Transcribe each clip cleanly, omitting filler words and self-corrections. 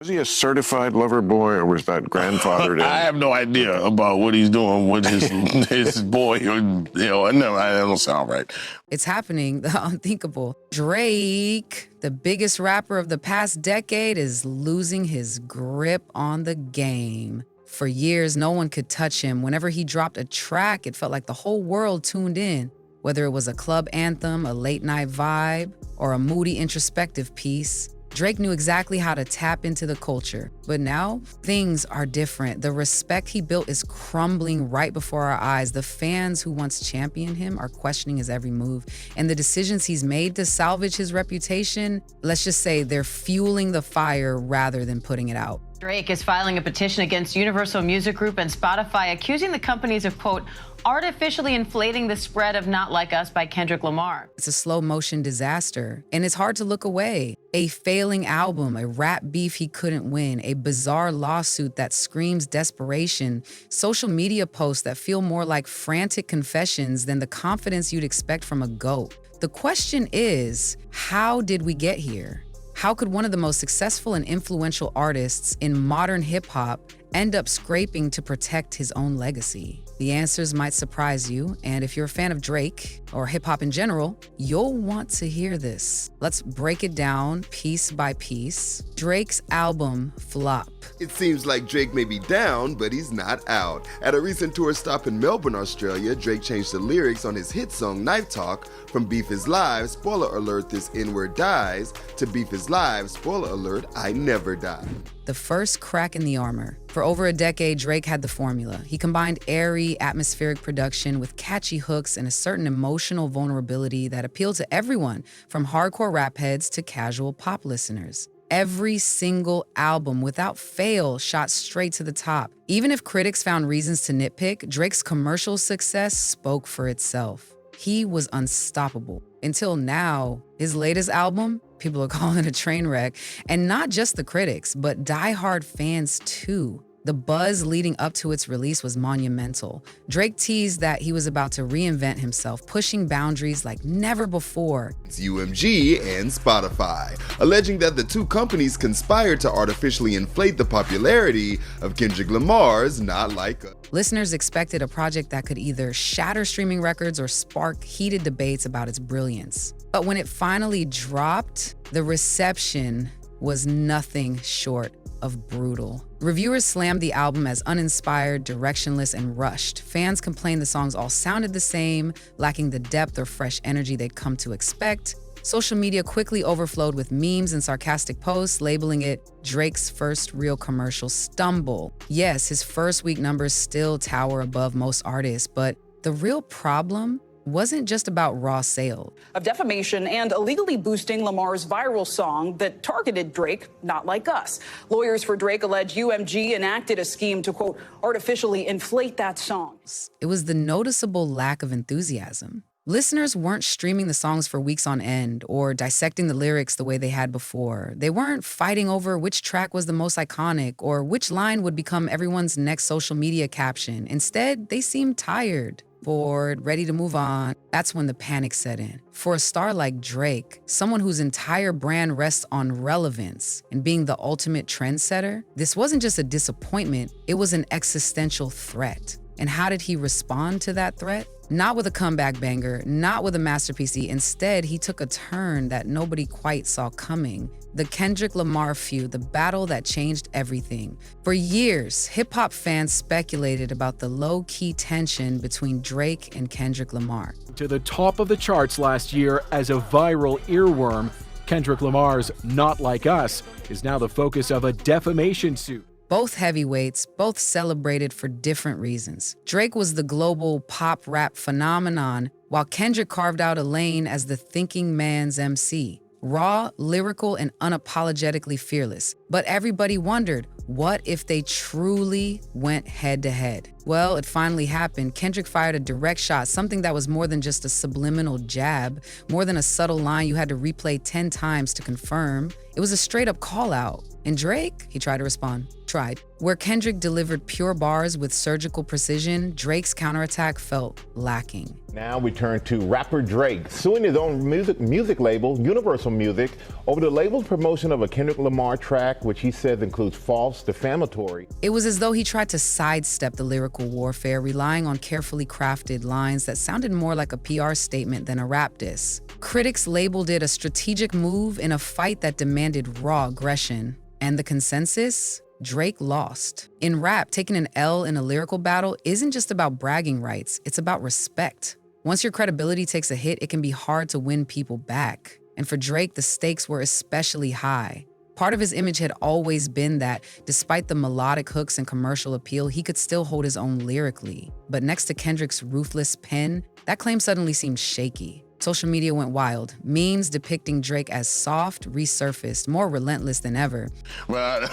Was he a certified lover boy, or was that grandfathered in? I have no idea about what he's doing with his boy. I don't sound right. It's happening, the unthinkable. Drake, the biggest rapper of the past decade, is losing his grip on the game. For years, no one could touch him. Whenever he dropped a track, it felt like the whole world tuned in. Whether it was a club anthem, a late-night vibe, or a moody introspective piece, Drake knew exactly how to tap into the culture. But now, things are different. The respect he built is crumbling right before our eyes. The fans who once championed him are questioning his every move. And the decisions he's made to salvage his reputation, let's just say they're fueling the fire rather than putting it out. Drake is filing a petition against Universal Music Group and Spotify, accusing the companies of, quote, artificially inflating the spread of Not Like Us by Kendrick Lamar. It's a slow motion disaster, and it's hard to look away. A failing album, a rap beef he couldn't win, a bizarre lawsuit that screams desperation, social media posts that feel more like frantic confessions than the confidence you'd expect from a GOAT. The question is, how did we get here? How could one of the most successful and influential artists in modern hip-hop end up scraping to protect his own legacy? The answers might surprise you, and if you're a fan of Drake, or hip-hop in general, you'll want to hear this. Let's break it down piece by piece. Drake's album, Flop. It seems like Drake may be down, but he's not out. At a recent tour stop in Melbourne, Australia, Drake changed the lyrics on his hit song Knife Talk from Beef is Live, spoiler alert, this N-word dies, to Beef is Live, spoiler alert, I never die. The first crack in the armor. For over a decade, Drake had the formula. He combined airy, atmospheric production with catchy hooks and a certain emotional vulnerability that appealed to everyone, from hardcore rap heads to casual pop listeners. Every single album, without fail, shot straight to the top. Even if critics found reasons to nitpick, Drake's commercial success spoke for itself. He was unstoppable. Until now, his latest album, people are calling it a train wreck. And not just the critics, but diehard fans too. The buzz leading up to its release was monumental. Drake teased that he was about to reinvent himself, pushing boundaries like never before. It's UMG and Spotify, alleging that the two companies conspired to artificially inflate the popularity of Kendrick Lamar's Not Like Us. Listeners expected a project that could either shatter streaming records or spark heated debates about its brilliance. But when it finally dropped, the reception was nothing short of brutal. Reviewers slammed the album as uninspired, directionless, and rushed. Fans complained the songs all sounded the same, lacking the depth or fresh energy they'd come to expect. Social media quickly overflowed with memes and sarcastic posts, labeling it Drake's first real commercial stumble. Yes, his first week numbers still tower above most artists, but the real problem wasn't just about raw sales. Of defamation and illegally boosting Lamar's viral song that targeted Drake, Not Like Us. Lawyers for Drake allege UMG enacted a scheme to, quote, artificially inflate that song. It was the noticeable lack of enthusiasm. Listeners weren't streaming the songs for weeks on end or dissecting the lyrics the way they had before. They weren't fighting over which track was the most iconic or which line would become everyone's next social media caption. Instead, they seemed tired, bored, ready to move on. That's when the panic set in. For a star like Drake, someone whose entire brand rests on relevance and being the ultimate trendsetter, this wasn't just a disappointment, it was an existential threat. And how did he respond to that threat? Not with a comeback banger, not with a masterpiece. Instead, he took a turn that nobody quite saw coming. The Kendrick Lamar feud, the battle that changed everything. For years, hip-hop fans speculated about the low-key tension between Drake and Kendrick Lamar. To the top of the charts last year as a viral earworm, Kendrick Lamar's Not Like Us is now the focus of a defamation suit. Both heavyweights, both celebrated for different reasons. Drake was the global pop rap phenomenon, while Kendrick carved out a lane as the thinking man's MC. Raw, lyrical, and unapologetically fearless. But everybody wondered, what if they truly went head-to-head? Well, it finally happened. Kendrick fired a direct shot, something that was more than just a subliminal jab, more than a subtle line you had to replay 10 times to confirm. It was a straight-up call-out. And Drake, he tried to respond. tried. Where Kendrick delivered pure bars with surgical precision, Drake's counterattack felt lacking. Now we turn to rapper Drake, suing his own music label, Universal Music, over the label's promotion of a Kendrick Lamar track, which he says includes false, defamatory. It was as though he tried to sidestep the lyrical warfare, relying on carefully crafted lines that sounded more like a PR statement than a rap diss. Critics labeled it a strategic move in a fight that demanded raw aggression. And the consensus? Drake lost. In rap, taking an L in a lyrical battle isn't just about bragging rights, it's about respect. Once your credibility takes a hit, it can be hard to win people back. And for Drake, the stakes were especially high. Part of his image had always been that, despite the melodic hooks and commercial appeal, he could still hold his own lyrically. But next to Kendrick's ruthless pen, that claim suddenly seemed shaky. Social media went wild. Memes depicting Drake as soft resurfaced, more relentless than ever. Well,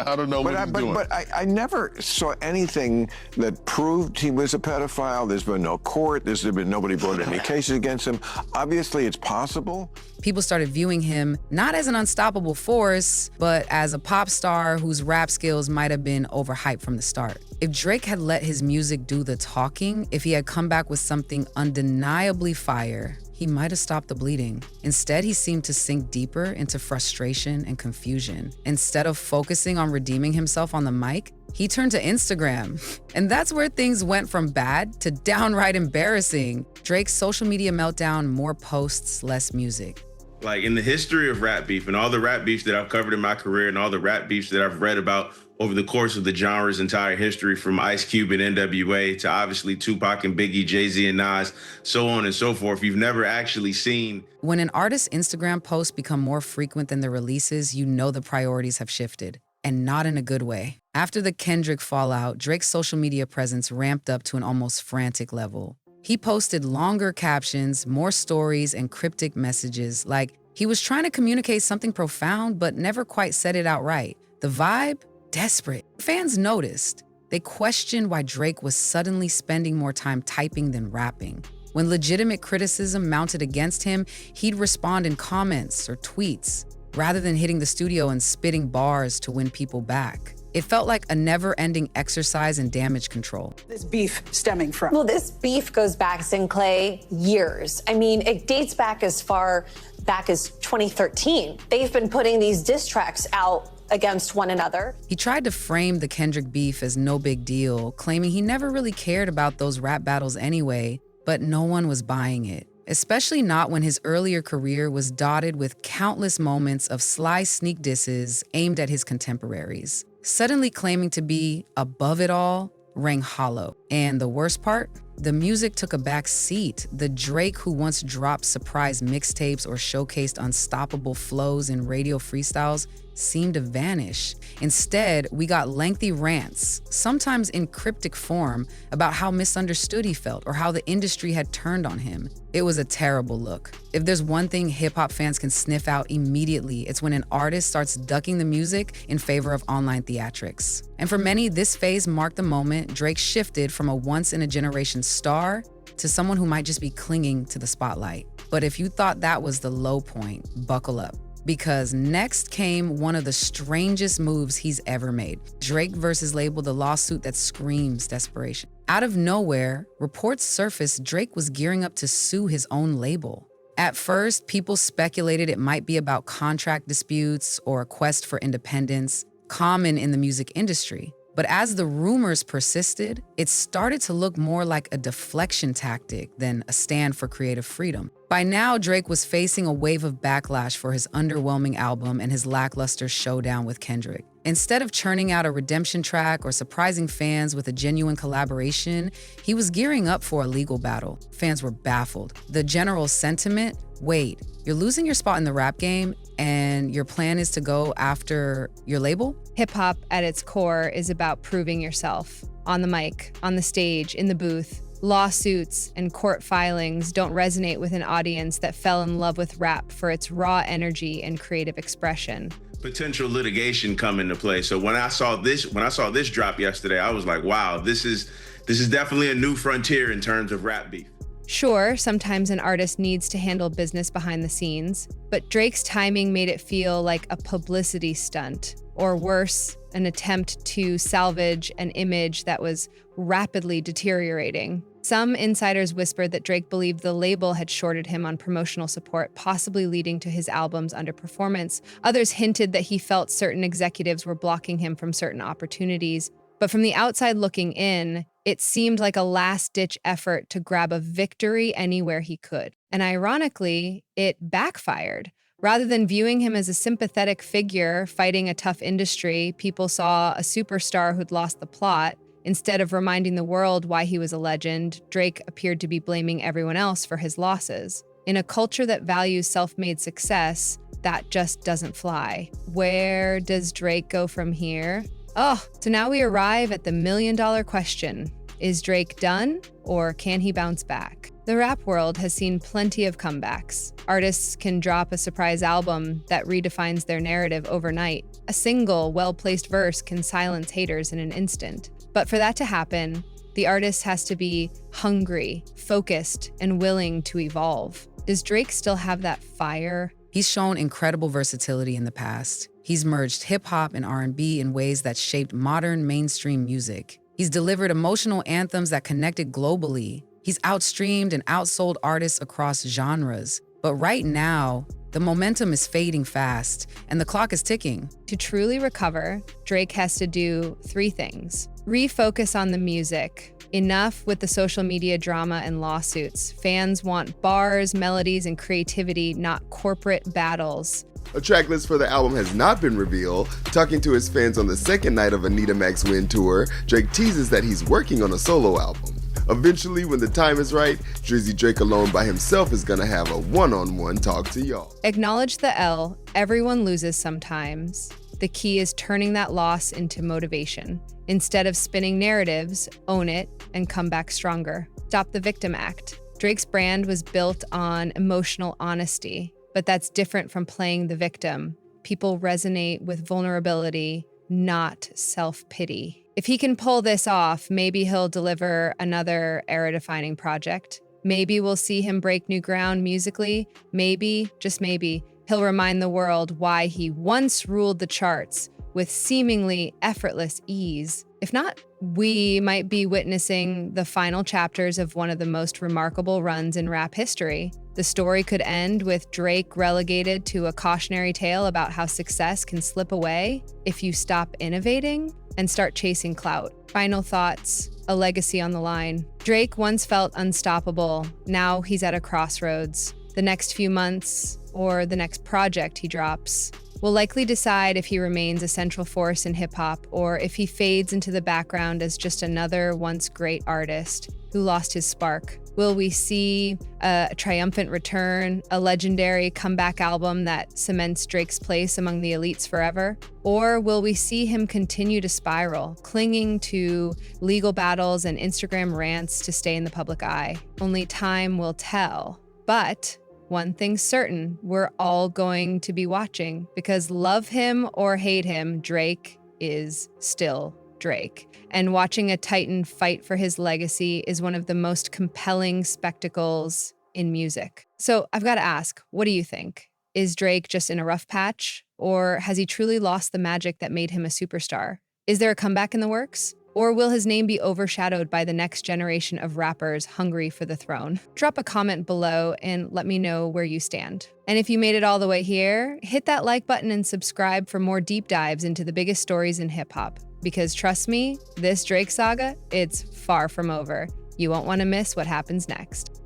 I don't know what he's doing. But I never saw anything that proved he was a pedophile. There's been no court. There's been nobody brought any cases against him. Obviously, it's possible. People started viewing him not as an unstoppable force, but as a pop star whose rap skills might have been overhyped from the start. If Drake had let his music do the talking, if he had come back with something undeniably fire, he might have stopped the bleeding. Instead, he seemed to sink deeper into frustration and confusion. Instead of focusing on redeeming himself on the mic, he turned to Instagram. And that's where things went from bad to downright embarrassing. Drake's social media meltdown, more posts, less music. Like in the history of rap beef and all the rap beefs that I've covered in my career and all the rap beefs that I've read about over the course of the genre's entire history, from Ice Cube and NWA to obviously Tupac and Biggie, Jay-Z and Nas, so on and so forth, you've never actually seen. When an artist's Instagram posts become more frequent than the releases, you know the priorities have shifted, and not in a good way. After the Kendrick fallout, Drake's social media presence ramped up to an almost frantic level. He posted longer captions, more stories, and cryptic messages, like he was trying to communicate something profound but never quite said it outright. The vibe? Desperate. Fans noticed. They questioned why Drake was suddenly spending more time typing than rapping. When legitimate criticism mounted against him, he'd respond in comments or tweets, rather than hitting the studio and spitting bars to win people back. It felt like a never-ending exercise in damage control. This beef stemming from? Well, this beef goes back, Sinclair, years. I mean, it dates back as far back as 2013. They've been putting these diss tracks out against one another. He tried to frame the Kendrick beef as no big deal, claiming he never really cared about those rap battles anyway, but no one was buying it. Especially not when his earlier career was dotted with countless moments of sly sneak disses aimed at his contemporaries. Suddenly claiming to be above it all rang hollow. And the worst part? The music took a back seat. The Drake who once dropped surprise mixtapes or showcased unstoppable flows in radio freestyles seemed to vanish. Instead, we got lengthy rants, sometimes in cryptic form, about how misunderstood he felt or how the industry had turned on him. It was a terrible look. If there's one thing hip-hop fans can sniff out immediately, it's when an artist starts ducking the music in favor of online theatrics. And for many, this phase marked the moment Drake shifted from a once-in-a-generation star to someone who might just be clinging to the spotlight. But if you thought that was the low point, buckle up. Because next came one of the strangest moves he's ever made. Drake versus label, the lawsuit that screams desperation. Out of nowhere, reports surfaced Drake was gearing up to sue his own label. At first, people speculated it might be about contract disputes or a quest for independence, common in the music industry. But as the rumors persisted, it started to look more like a deflection tactic than a stand for creative freedom. By now, Drake was facing a wave of backlash for his underwhelming album and his lackluster showdown with Kendrick. Instead of churning out a redemption track or surprising fans with a genuine collaboration, he was gearing up for a legal battle. Fans were baffled. The general sentiment, wait, you're losing your spot in the rap game and your plan is to go after your label? Hip-hop at its core is about proving yourself. On the mic, on the stage, in the booth. Lawsuits and court filings don't resonate with an audience that fell in love with rap for its raw energy and creative expression. Potential litigation come into play. So when I saw this drop yesterday, I was like, wow, this is definitely a new frontier in terms of rap beef. Sure, sometimes an artist needs to handle business behind the scenes, but Drake's timing made it feel like a publicity stunt, or worse, an attempt to salvage an image that was rapidly deteriorating. Some insiders whispered that Drake believed the label had shorted him on promotional support, possibly leading to his album's underperformance. Others hinted that he felt certain executives were blocking him from certain opportunities. But from the outside looking in, it seemed like a last-ditch effort to grab a victory anywhere he could. And ironically, it backfired. Rather than viewing him as a sympathetic figure fighting a tough industry, people saw a superstar who'd lost the plot. Instead of reminding the world why he was a legend, Drake appeared to be blaming everyone else for his losses. In a culture that values self-made success, that just doesn't fly. Where does Drake go from here? So now we arrive at the million-dollar question. Is Drake done, or can he bounce back? The rap world has seen plenty of comebacks. Artists can drop a surprise album that redefines their narrative overnight. A single, well-placed verse can silence haters in an instant. But for that to happen, the artist has to be hungry, focused, and willing to evolve. Does Drake still have that fire? He's shown incredible versatility in the past. He's merged hip-hop and R&B in ways that shaped modern mainstream music. He's delivered emotional anthems that connected globally. He's outstreamed and outsold artists across genres. But right now, the momentum is fading fast, and the clock is ticking. To truly recover, Drake has to do 3 things. Refocus on the music. Enough with the social media drama and lawsuits. Fans want bars, melodies, and creativity, not corporate battles. A track list for the album has not been revealed. Talking to his fans on the second night of Anita Mac's Win tour, Drake teases that he's working on a solo album. Eventually, when the time is right, Drizzy Drake alone by himself is gonna have a one-on-one talk to y'all. Acknowledge the L. Everyone loses sometimes. The key is turning that loss into motivation. Instead of spinning narratives, own it and come back stronger. Stop the victim act. Drake's brand was built on emotional honesty, but that's different from playing the victim. People resonate with vulnerability, not self-pity. If he can pull this off, maybe he'll deliver another era-defining project. Maybe we'll see him break new ground musically. Maybe, just maybe, he'll remind the world why he once ruled the charts with seemingly effortless ease. If not, we might be witnessing the final chapters of one of the most remarkable runs in rap history. The story could end with Drake relegated to a cautionary tale about how success can slip away if you stop innovating and start chasing clout. Final thoughts, a legacy on the line. Drake once felt unstoppable. Now he's at a crossroads. The next few months, or the next project he drops, will likely decide if he remains a central force in hip-hop or if he fades into the background as just another once great artist who lost his spark. Will we see a triumphant return, a legendary comeback album that cements Drake's place among the elites forever? Or will we see him continue to spiral, clinging to legal battles and Instagram rants to stay in the public eye? Only time will tell. But one thing's certain, we're all going to be watching, because love him or hate him, Drake is still Drake. And watching a Titan fight for his legacy is one of the most compelling spectacles in music. So I've got to ask, what do you think? Is Drake just in a rough patch, or has he truly lost the magic that made him a superstar? Is there a comeback in the works? Or will his name be overshadowed by the next generation of rappers hungry for the throne? Drop a comment below and let me know where you stand. And if you made it all the way here, hit that like button and subscribe for more deep dives into the biggest stories in hip-hop. Because trust me, this Drake saga, it's far from over. You won't want to miss what happens next.